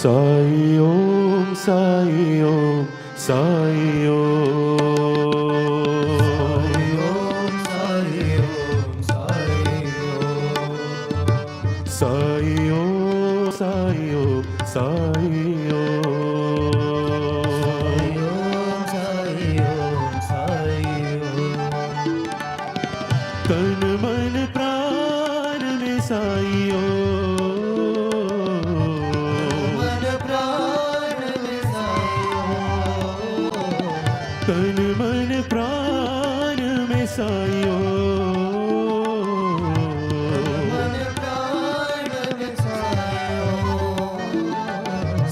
साई ओम साई ओम साई ओम साई ओम साई ओम साई ओम साई ओम साई ओम साई ओम साई ओम तन मन प्राण में साई मन प्राण में साई तन मन प्राण में साई मन प्राण में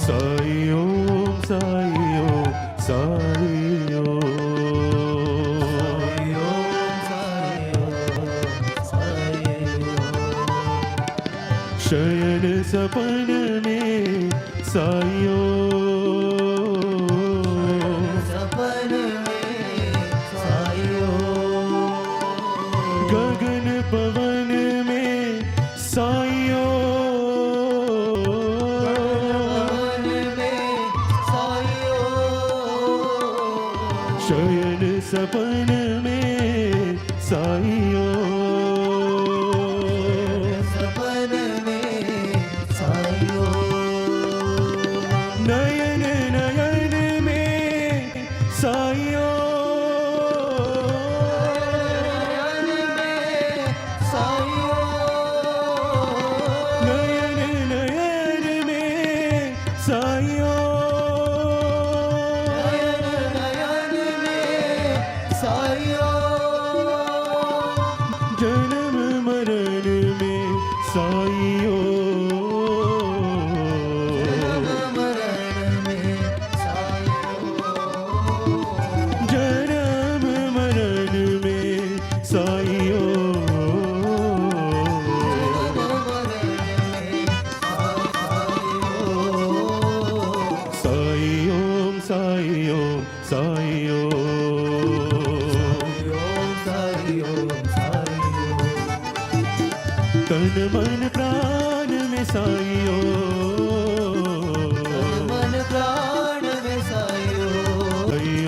साई ओम साई ओम साई शयन सपन में साई सपन में साई गगन पवन में साई पवन में साई शयन सपन में साई सपन में साई नयन नयन में साई नयन नयन में साई जन्म मरण में साई जन्म मरण में साई साई ओम साई ओम साई तन मन प्राण में साई मन प्राण में साई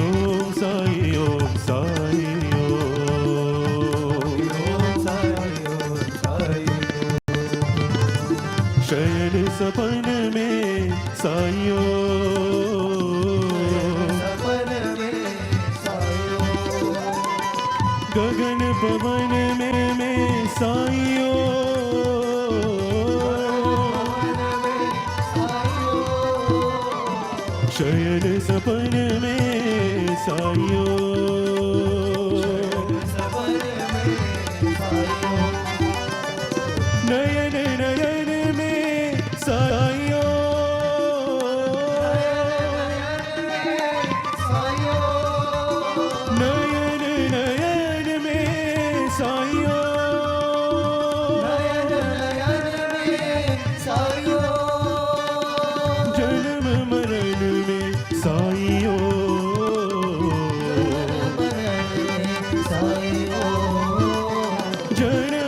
ओम साई ओम साई शयन सपन में साई सपन में साई गगन पवन में साई शयन सपन में साई नयन नयन में साई नयन नयन में साई जन्म मरण में साई जन्म